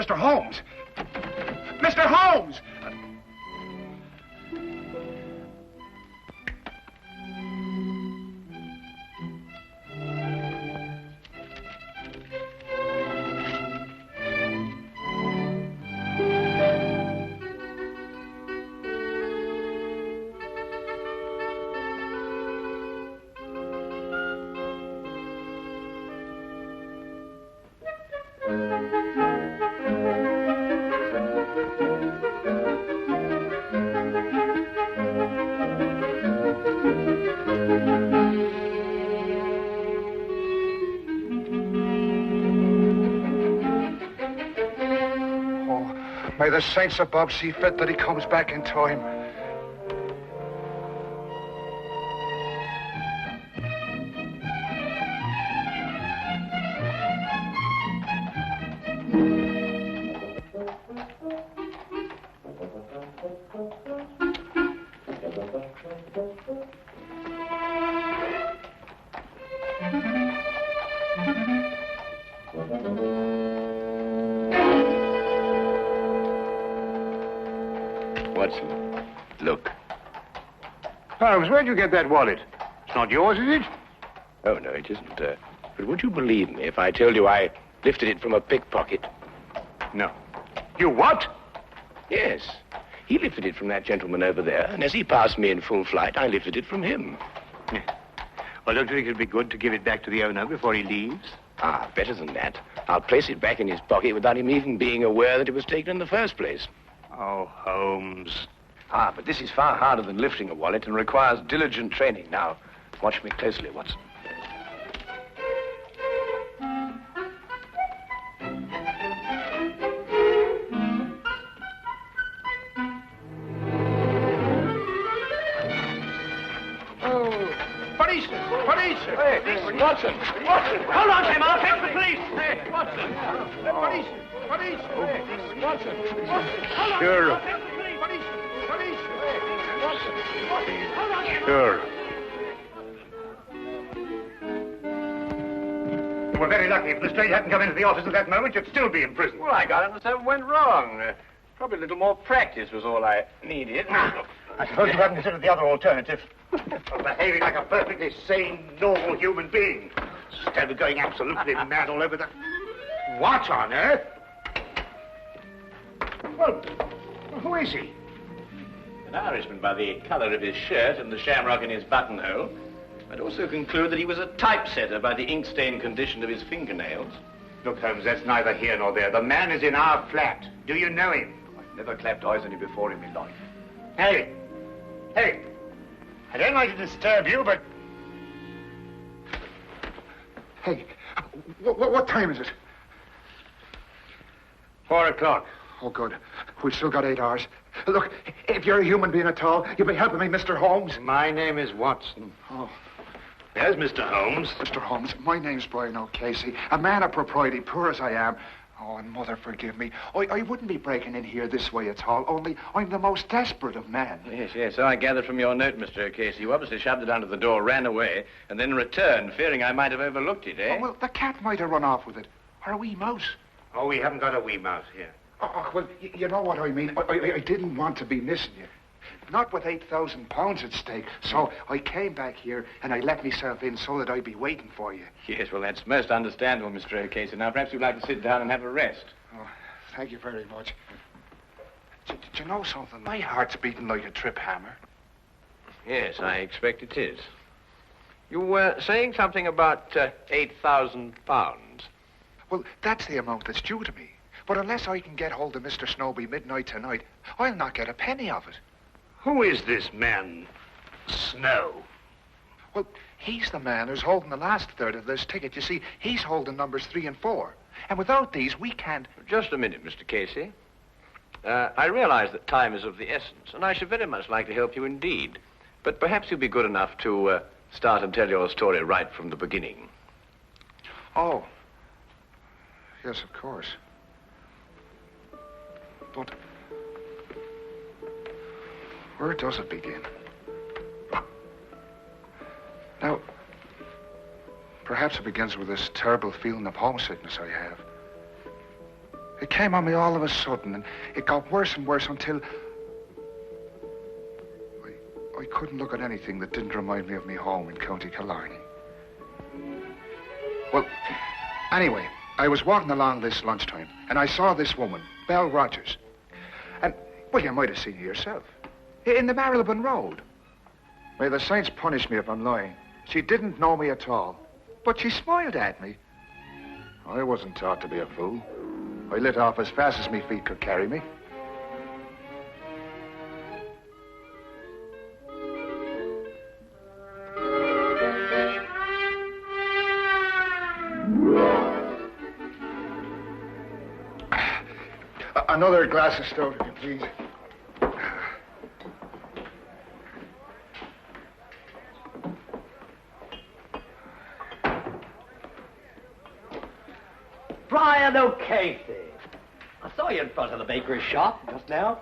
Mr. Holmes! Mr. Holmes! May the saints above see fit that he comes back in time. Watson, look. Holmes, where'd you get that wallet? It's not yours, is it? Oh, no, it isn't. But would you believe me if I told you I lifted it from a pickpocket? No. You what? Yes. He lifted it from that gentleman over there, and as he passed me in full flight, I lifted it from him. Yeah. Well, don't you think it'd be good to give it back to the owner before he leaves? Ah, better than that. I'll place it back in his pocket without him even being aware that it was taken in the first place. Oh, Holmes. Ah, but this is far harder than lifting a wallet and requires diligent training. Now, watch me closely, Watson. Police! Hey, Watson! Hold on, Tim, I'll fetch the police! Hey, Watson! Police! Hey, Watson! Sure. Sure. You were very lucky. If Lestrade hadn't come into the office at that moment, you'd still be in prison. Well, I got it, something went wrong. Probably a little more practice was all I needed. I suppose you haven't considered the other alternative. Of behaving like a perfectly sane, normal human being. Instead of going absolutely mad all over the... What on earth? Well, who is he? An Irishman by the colour of his shirt and the shamrock in his buttonhole. I'd also conclude that he was a typesetter by the ink-stained condition of his fingernails. Look, Holmes, that's neither here nor there. The man is in our flat. Do you know him? I've never clapped eyes on him before in my life. Hey! Hey! I don't like to disturb you, but... Hey, what time is it? 4 o'clock. Oh, good. We've still got 8 hours. Look, if you're a human being at all, you'll be helping me, Mr. Holmes. My name is Watson. Oh. There's Mr. Holmes. Mr. Holmes, my name's Brian O'Casey, a man of propriety, poor as I am. Oh, and Mother, forgive me. I wouldn't be breaking in here this way at all, only I'm the most desperate of men. Yes, so I gathered from your note, Mr. O'Casey. You obviously shoved it under the door, ran away, and then returned, fearing I might have overlooked it, eh? Oh, well, the cat might have run off with it. Or a wee mouse. Oh, we haven't got a wee mouse here. Oh, well, you know what I mean. I didn't want to be missing you. Not with £8,000 at stake. So I came back here and I let myself in so that I'd be waiting for you. Yes, well, that's most understandable, Mr. O'Casey. Now, perhaps you'd like to sit down and have a rest. Oh, thank you very much. Did you know something? My heart's beating like a trip hammer. Yes, I expect it is. You were saying something about £8,000. Well, that's the amount that's due to me. But unless I can get hold of Mr. Snowby midnight tonight, I'll not get a penny of it. Who is this man, Snow? Well, he's the man who's holding the last third of this ticket. You see, he's holding numbers 3 and 4. And without these, we can't... Just a minute, Mr. Casey. I realize that time is of the essence, and I should very much like to help you indeed. But perhaps you'll be good enough to start and tell your story right from the beginning. Oh. Yes, of course. But... where does it begin? Now, perhaps it begins with this terrible feeling of homesickness I have. It came on me all of a sudden, and it got worse and worse until... I couldn't look at anything that didn't remind me of me home in County Killarney. Well, anyway, I was walking along this lunchtime, and I saw this woman, Belle Rogers. And, well, you might have seen her yourself. In the Marylebone Road. May the saints punish me if I'm lying. She didn't know me at all, but she smiled at me. I wasn't taught to be a fool. I lit off as fast as my feet could carry me. Another glass of stout, if you please. Brian O'Casey. I saw you in front of the bakery shop just now,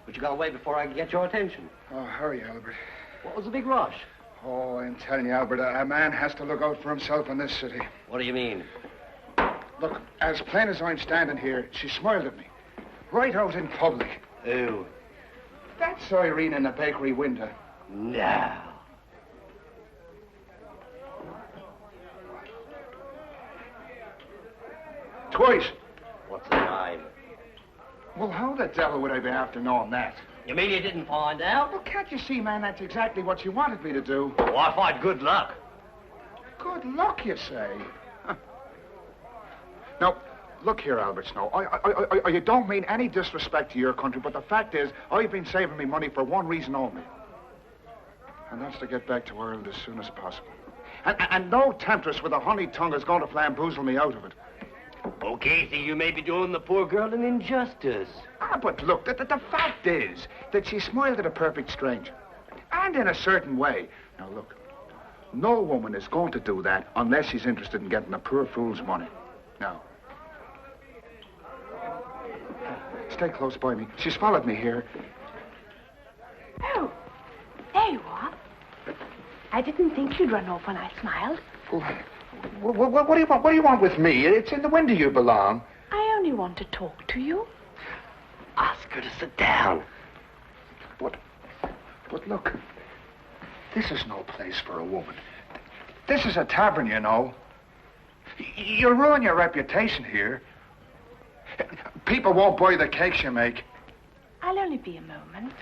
but you got away before I could get your attention. Oh, hurry, Albert. What was the big rush? Oh, I'm telling you, Albert, a man has to look out for himself in this city. What do you mean? Look, as plain as I'm standing here, she smiled at me. Right out in public. Who? That's Irene in the bakery window. No. Twice. What's the time? Well, how the devil would I be after knowing that? You mean you didn't find out? Well, can't you see, man, that's exactly what you wanted me to do. Oh, I find good luck. Good luck, you say? Huh. Now, look here, Albert Snow. I don't mean any disrespect to your country, but the fact is, I've been saving me money for one reason only. And that's to get back to Ireland as soon as possible. And no temptress with a honey tongue is going to flamboozle me out of it. O'Casey, you may be doing the poor girl an injustice. Ah, but look, the fact is that she smiled at a perfect stranger. And in a certain way. Now, look, no woman is going to do that unless she's interested in getting a poor fool's money. Now, stay close by me. She's followed me here. Oh, there you are. I didn't think you'd run off when I smiled. What do you want? What do you want with me? It's in the window you belong. I only want to talk to you. Ask her to sit down. But look, this is no place for a woman. This is a tavern, you know. You'll ruin your reputation here. People won't buy the cakes you make. I'll only be a moment.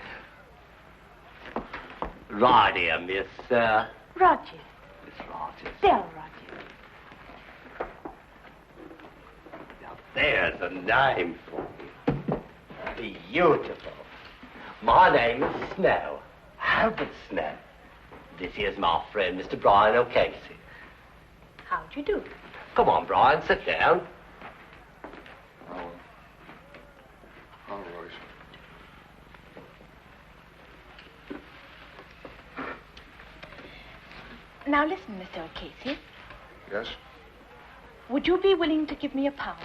Right here, Miss, Rogers. Miss Rogers. Del Rogers. Now, there's a name for you. Beautiful. My name is Snow. Albert Snow. This here's my friend, Mr. Brian O'Casey. How'd you do? Come on, Brian, sit down. Oh, all right. Now listen, Mr. O'Casey. Yes? Would you be willing to give me £1?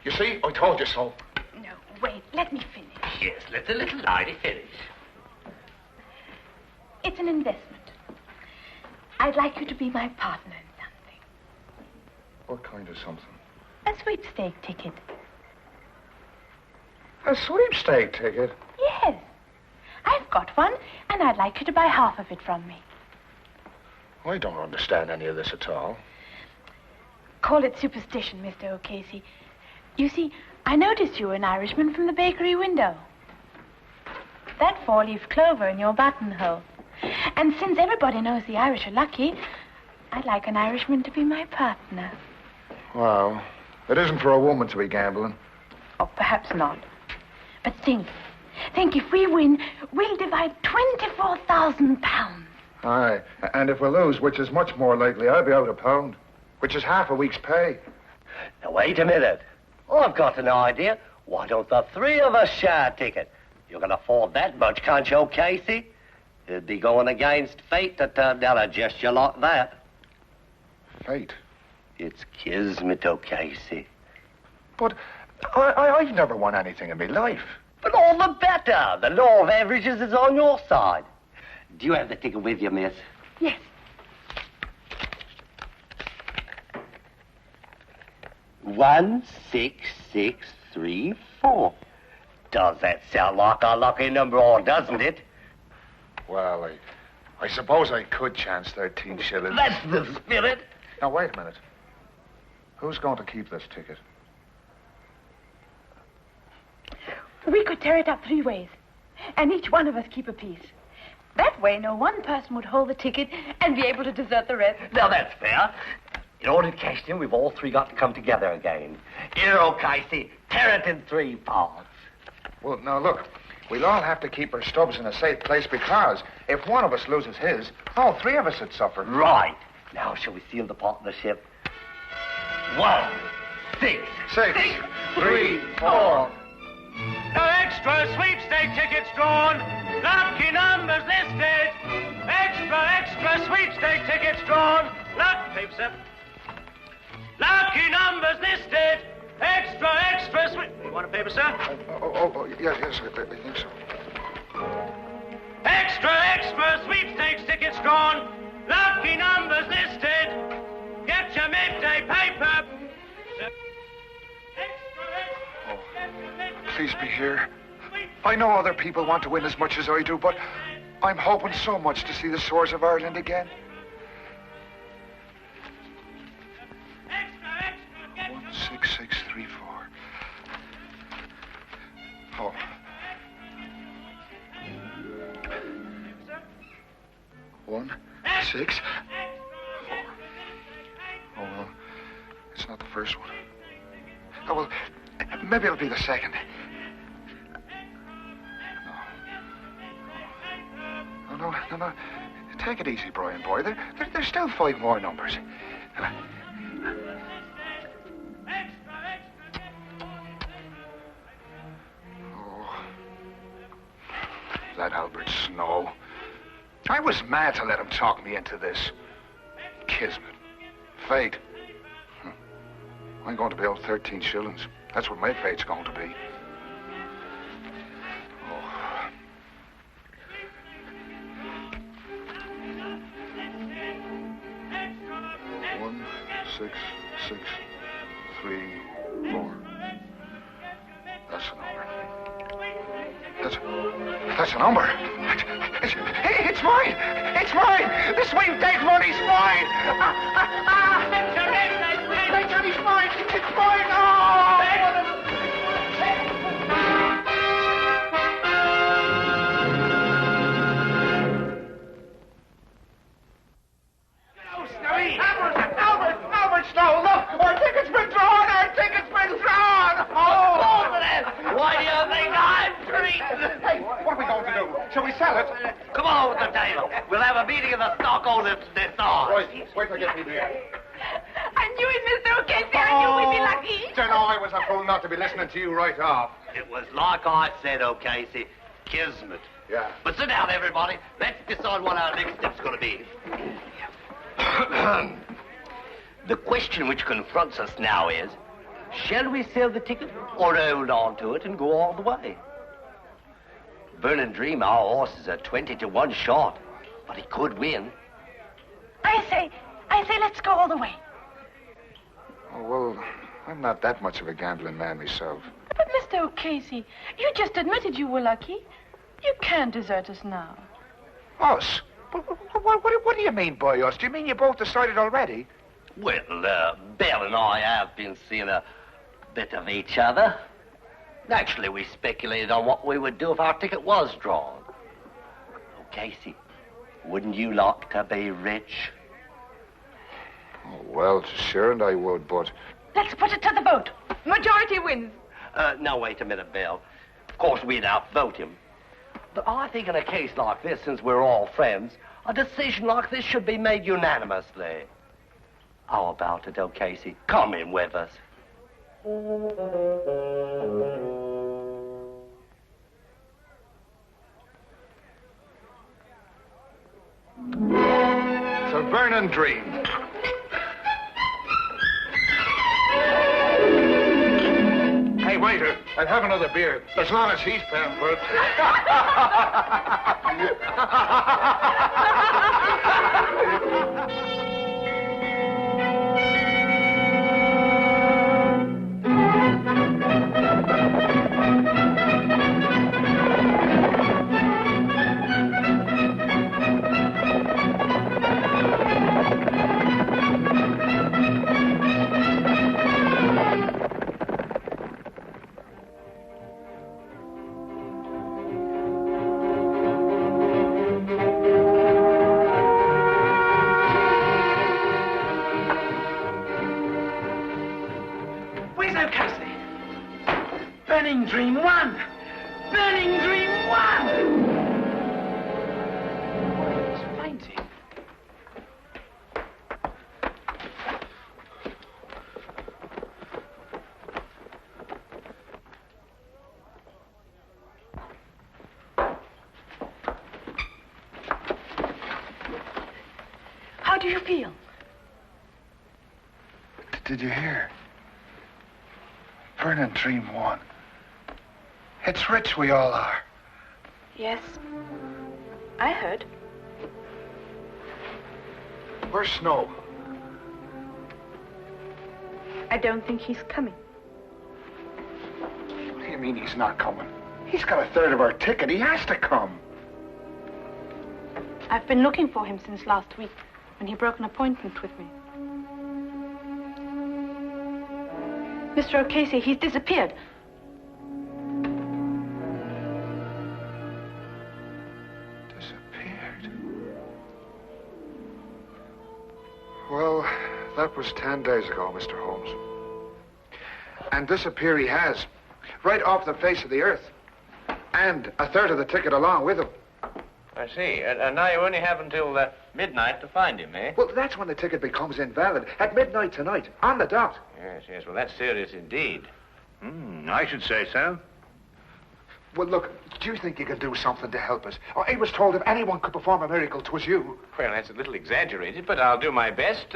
You see, I told you so. No, wait, let me finish. Yes, let the little lady finish. It's an investment. I'd like you to be my partner in something. What kind of something? A sweepstake ticket. A sweepstake ticket? Yes. I've got one, and I'd like you to buy half of it from me. I don't understand any of this at all. Call it superstition, Mr. O'Casey. You see, I noticed you were an Irishman from the bakery window. That four-leaf clover in your buttonhole. And since everybody knows the Irish are lucky, I'd like an Irishman to be my partner. Well, it isn't for a woman to be gambling. Oh, perhaps not. But think if we win, we'll divide £24,000. Aye, and if we lose, which is much more likely, I'll be out £1, which is half a week's pay. Now, wait a minute. I've got an idea. Why don't the three of us share a ticket? You can afford that much, can't you, O'Casey? It'd be going against fate to turn down a gesture like that. Fate? It's kismet, O'Casey. But I've never won anything in my life. But all the better. The law of averages is on your side. Do you have the ticket with you, miss? Yes. 16634. Does that sound like a lucky number, or doesn't it? Well, I suppose I could chance 13 shillings. That's the spirit. Now, wait a minute. Who's going to keep this ticket? We could tear it up 3 ways, and each one of us keep a piece. That way, no one person would hold the ticket and be able to desert the rest. Now, that's fair. In order to cash in, we've all 3 got to come together again. Here, Casey, tear it in 3 parts. Well, now, look. We'll all have to keep our stubs in a safe place because if one of us loses his, all 3 of us would suffer. Right. Now, shall we seal the partnership? 1, 6, 6, 3, 4. No extra sweepstake tickets drawn. Lucky numbers listed. Extra sweepstake tickets drawn. Paper, sir. Lucky numbers listed. Extra sweep. You want a paper, sir? Yes, I think so. Extra sweepstakes tickets drawn. Lucky numbers listed. Get your midday paper. Please be here. I know other people want to win as much as I do, but I'm hoping so much to see the Swords of Ireland again. 16634. Oh. One, 6, 4. Oh, well, it's not the first one. Oh, well, maybe it'll be the second. No. Take it easy, Brian, boy. There's still 5 more numbers. Oh, that Albert Snow. I was mad to let him talk me into this. Kismet. Fate. I'm going to be owed 13 shillings. That's what my fate's going to be. Oh. One, 6, 6, 3, 4. That's a number. That's a number. It's mine! It's mine! The sweepstake money's mine! It's mine! It's mine! Albert Snow, look! Our ticket's been drawn! Why do you think I'm treated? Hey, what are we going to do? Shall we sell it? Come on with the table. We'll have a meeting of the stockholders this hour. Wait till I get people here. I knew it, Mr. O'Casey. I knew we'd be lucky. Don't know I was a fool not to be listening to you right off. It was like I said, O'Casey, kismet. Yeah. But sit down, everybody. Let's decide what our next step's going to be. The question which confronts us now is, shall we sell the ticket or hold on to it and go all the way? Burn and Dream, our horses are 20 to 1 short, but he could win. I say, let's go all the way. Oh, well, I'm not that much of a gambling man myself. But, Mr. O'Casey, you just admitted you were lucky. You can't desert us now. Us? What do you mean by us? Do you mean you both decided already? Well, Belle and I have been seeing a bit of each other. Naturally, we speculated on what we would do if our ticket was drawn. Oh, Casey, wouldn't you like to be rich? Oh, well, sure, and I would, but... Let's put it to the vote. Majority wins. Now, wait a minute, Belle. Of course, we'd outvote him. But I think in a case like this, since we're all friends, a decision like this should be made unanimously. How about it, O'Casey? Come in with us. It's a burning dream. Hey, waiter, I'll have another beer, as long as he's paying for it. Where's O'Casey? Burning Dream 1! Burning Dream 1! He's fainting. How do you feel? Did you hear? Burning Dream 1. It's rich we all are. Yes. I heard. Where's Snow? I don't think he's coming. What do you mean he's not coming? He's got a third of our ticket. He has to come. I've been looking for him since last week, when he broke an appointment with me. Mr. O'Casey, he's disappeared. Disappeared? Well, that was 10 days ago, Mr. Holmes. And disappear he has. Right off the face of the earth. And a third of the ticket along with him. I see. And now you only have until midnight to find him, eh? Well, that's when the ticket becomes invalid. At midnight tonight, on the dot. Yes, yes. Well, that's serious indeed. I should say so. Well, look, do you think you can do something to help us? Oh, I was told if anyone could perform a miracle, 'twas you. Well, that's a little exaggerated, but I'll do my best.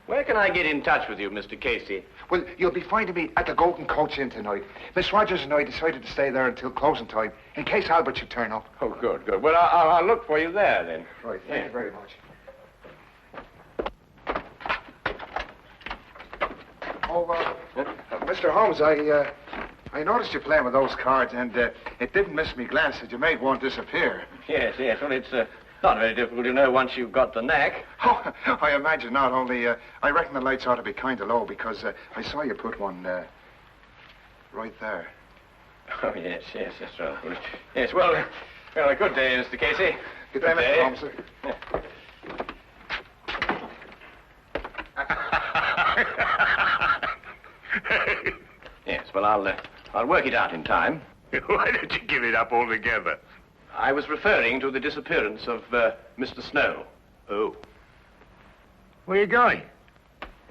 Where can I get in touch with you, Mr. Casey? Well, you'll be finding me at the Golden Coach Inn tonight. Miss Rogers and I decided to stay there until closing time, in case Albert should turn up. Oh, good, good. Well, I'll look for you there, then. Right, thank you very much. Oh, Mr. Holmes, I noticed you playing with those cards, and it didn't miss me glance that you made one disappear. Yes, yes. Well, it's not very difficult to know once you've got the knack. Oh, I imagine not. Only, I reckon the lights ought to be kind of low, because I saw you put one right there. Oh, yes, yes, that's right. Yes, well, a good day, Mr. Casey. Good day, Mr. Holmes. Sir. Yes, well, I'll work it out in time. Why don't you give it up altogether? I was referring to the disappearance of Mr. Snow. Oh. Where are you going?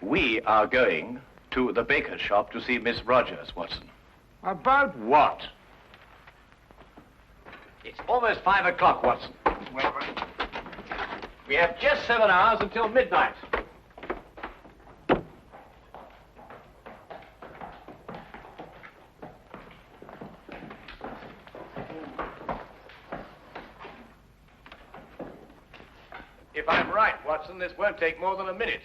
We are going to the baker's shop to see Miss Rogers, Watson. About what? It's almost 5 o'clock, Watson. Well, We have just 7 hours until midnight. If I'm right, Watson, this won't take more than a minute.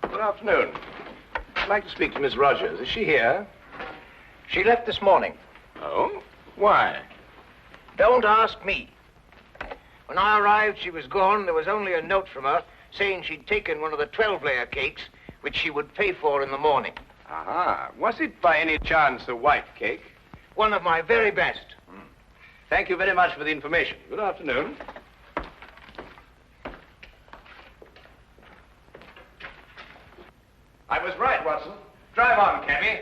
Good afternoon. I'd like to speak to Miss Rogers. Is she here? She left this morning. Oh? Why? Don't ask me. When I arrived, she was gone. There was only a note from her saying she'd taken one of the 12-layer cakes, which she would pay for in the morning. Aha. Was it by any chance a white cake? One of my very best. Thank you very much for the information. Good afternoon. I was right, Watson. Drive on, cabby.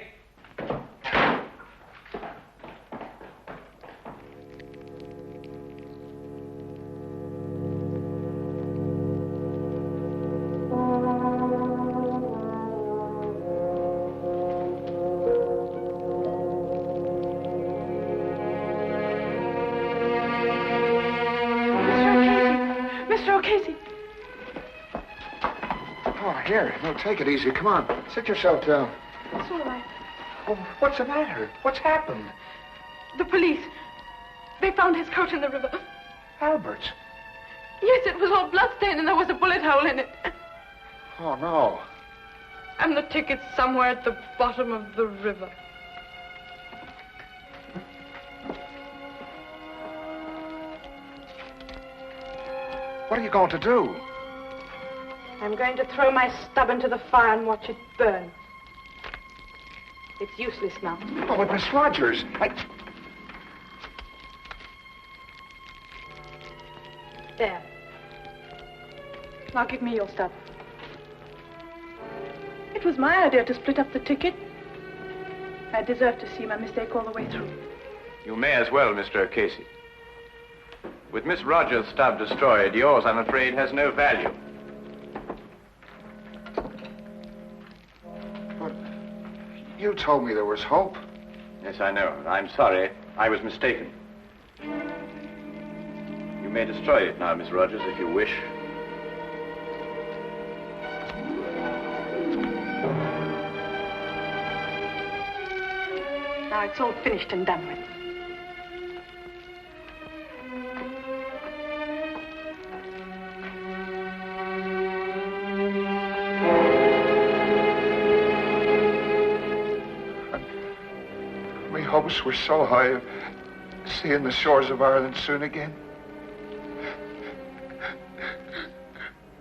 Mr. O'Casey. Oh, here. No, take it easy. Come on. Sit yourself down. It's all right. Oh, what's the matter? What's happened? The police. They found his coat in the river. Albert's. Yes, it was all bloodstained and there was a bullet hole in it. Oh, no. And the ticket's somewhere at the bottom of the river. What are you going to do? I'm going to throw my stub into the fire and watch it burn. It's useless now. Oh, but Miss Rogers, There. Now give me your stub. It was my idea to split up the ticket. I deserve to see my mistake all the way through. You may as well, Mr. O'Casey. With Miss Rogers' stub destroyed, yours, I'm afraid, has no value. But you told me there was hope. Yes, I know. I'm sorry. I was mistaken. You may destroy it now, Miss Rogers, if you wish. Now it's all finished and done with. My hopes were so high of seeing the shores of Ireland soon again.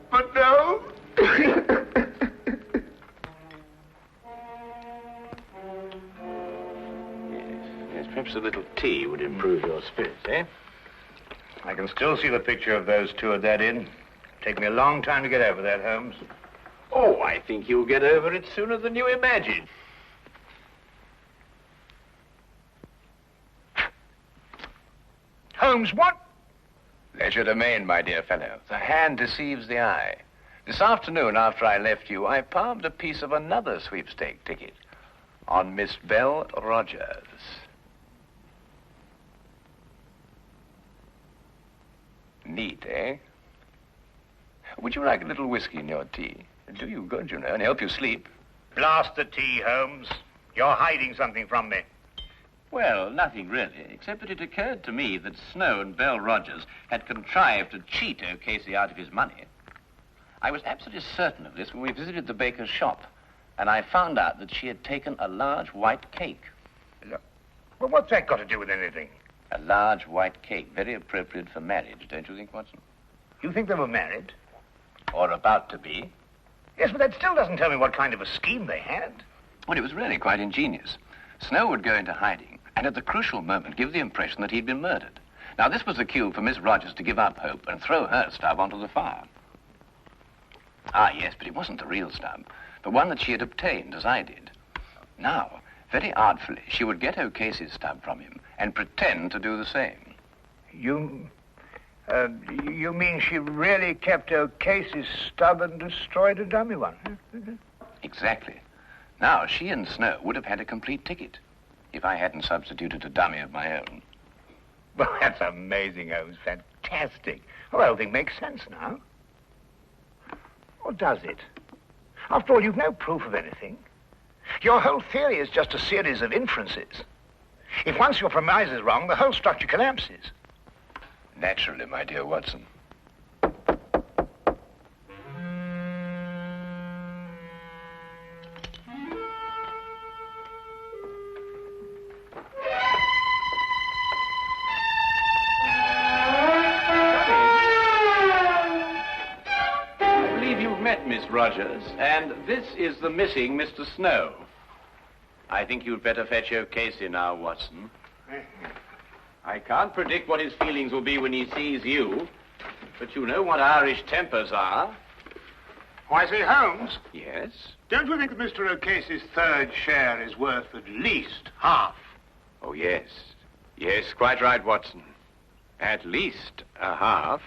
But now... Yes, perhaps a little tea would improve your spirits, eh? I can still see the picture of those two at that inn. Take me a long time to get over that, Holmes. Oh, I think you'll get over it sooner than you imagine. Holmes, what? Legerdemain, my dear fellow. The hand deceives the eye. This afternoon, after I left you, I palmed a piece of another sweepstake ticket on Miss Belle Rogers. Neat, eh? Would you like a little whiskey in your tea? Do you good, you know, and help you sleep. Blast the tea, Holmes. You're hiding something from me. Well, nothing really, except that it occurred to me that Snow and Belle Rogers had contrived to cheat O'Casey out of his money. I was absolutely certain of this when we visited the baker's shop, and I found out that she had taken a large white cake. Well, what's that got to do with anything? A large white cake, very appropriate for marriage, don't you think, Watson? You think they were married? Or about to be. Yes, but that still doesn't tell me what kind of a scheme they had. Well, it was really quite ingenious. Snow would go into hiding, and at the crucial moment give the impression that he'd been murdered. Now, this was the cue for Miss Rogers to give up hope and throw her stub onto the fire. Ah, yes, but it wasn't the real stub, but one that she had obtained, as I did. Now, very artfully, she would get O'Casey's stub from him and pretend to do the same. You mean she really kept O'Casey's stub and destroyed a dummy one? Exactly. Now, she and Snow would have had a complete ticket if I hadn't substituted a dummy of my own. Well, that's amazing, Holmes. Fantastic. Well, the whole thing makes sense now. Or does it? After all, you've no proof of anything. Your whole theory is just a series of inferences. If once your premise is wrong, the whole structure collapses. Naturally, my dear Watson. Miss Rogers, and this is the missing Mr. Snow. I think you'd better fetch O'Casey now, Watson. I can't predict what his feelings will be when he sees you, but you know what Irish tempers are. Why, say, Holmes? Yes? Don't you think that Mr. O'Casey's third share is worth at least half? Oh, yes. Yes, quite right, Watson. At least a half.